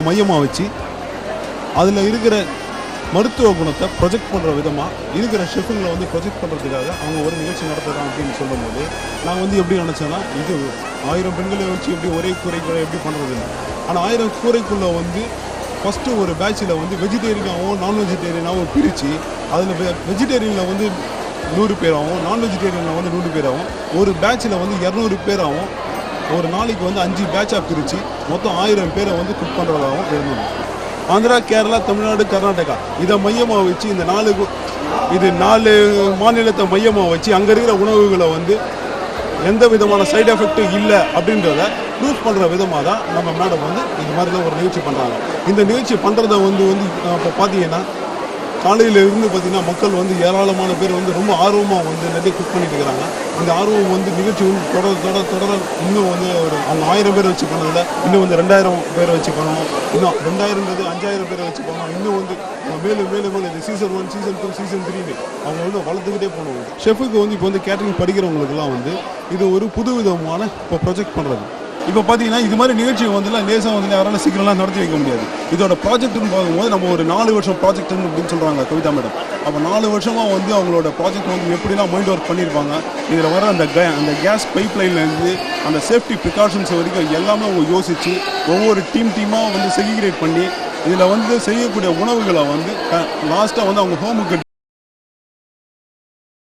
மையமாக வச்சு அதில் இருக்கிற மருத்துவ குணத்தை ப்ரொஜெக்ட் பண்ணுற விதமாக இருக்கிற ஷெஃபுங்களை வந்து ப்ரொஜெக்ட் பண்ணுறதுக்காக அவங்க ஒரு நிகழ்ச்சி நடத்துகிறாங்க அப்படின்னு சொல்லும்போது நான் வந்து எப்படி நினச்சேன்னா இது 1000 பெண்களை வச்சு எப்படி ஒரே கூரைக்குள்ளே எப்படி பண்ணுறது இல்லை. ஆனால் 1000 கூரைக்குள்ளே வந்து ஃபஸ்ட்டு ஒரு பேட்சில் வந்து வெஜிடேரியனாகவும் நான் வெஜிடேரியனாகவும் பிரித்து அதில் வெஜிடேரியனில் வந்து 100 பேராகவும் நான் வெஜிடேரியனில் வந்து 100 பேராகவும் ஒரு பேட்சில் வந்து 200 பேராகவும் ஒரு நாளைக்கு வந்து 5 பேட்சாக பிரித்து மொத்தம் 1000 பேரை வந்து குக் பண்ணுறதாகவும் இருந்தது. ஆந்திரா, கேரளா, தமிழ்நாடு, கர்நாடகா இதை மையமாக வச்சு இந்த 4 மாநிலத்தை மையமாக வச்சு அங்கே இருக்கிற உணவுகளை வந்து எந்த விதமான சைடு எஃபெக்டும் இல்லை அப்படின்றத ப்ரூஃப் பண்ணுற விதமாக தான் நம்ம மேடம் வந்து இந்த மாதிரிலாம் ஒரு நிகழ்ச்சி பண்ணுறாங்க. இந்த நிகழ்ச்சி பண்ணுறத வந்து இப்போ பார்த்தீங்கன்னா காலையில் இருந்து பார்த்தீங்கன்னா மக்கள் வந்து ஏராளமான பேர் வந்து ரொம்ப ஆர்வமாக வந்து நிறைய குக் பண்ணிட்டு இருக்கிறாங்க. இந்த ஆர்வம் வந்து நிகழ்ச்சி வந்து தொடர இன்னும் வந்து அவங்க 1000 பேர் வச்சு பண்ணதில்லை, இன்னும் வந்து 2000 பேரை வச்சு பண்ணணும், இன்னும் 2000ன்றது 5000 பேரை வச்சு பண்ணணும், இன்னும் வந்து மேலும் இந்த சீசன் 1 சீசன் 2 சீசன் 3 அவங்க வந்து வளர்த்துக்கிட்டே போகணும். ஷெஃபுக்கு வந்து இப்போ வந்து கேட்டரிங் படிக்கிறவங்களுக்குலாம் வந்து இது ஒரு புது விதமான இப்போ ப்ரொஜெக்ட் பண்ணுறது. இப்போ பார்த்தீங்கன்னா இது மாதிரி நிகழ்ச்சி வந்துலாம் லேசாக வந்து யாராலும் சீக்கிரம்லாம் நடத்தி வைக்க முடியாது. இதோட ப்ராஜெக்ட்னு பார்க்கும்போது நம்ம ஒரு 4 வருஷம் ப்ராஜெக்ட்னு அப்படின்னு சொல்கிறாங்க கவிதா மேடம். அப்போ 4 வருஷமாக வந்து அவங்களோட ப்ராஜெக்ட் வந்து எப்படிலாம் மைண்ட் ஒர்க் பண்ணியிருப்பாங்க. இதில் வர அந்த கேஸ் பைப் லைன்லேருந்து அந்த சேஃப்டி ப்ரிகாஷன்ஸ் வரைக்கும் எல்லாமே அவங்க யோசித்து ஒவ்வொரு டீமாக வந்து செலிப்ரேட் பண்ணி இதில் வந்து செய்யக்கூடிய உணவுகளை வந்து லாஸ்ட்டாக வந்து அவங்க ஹோமுக்கு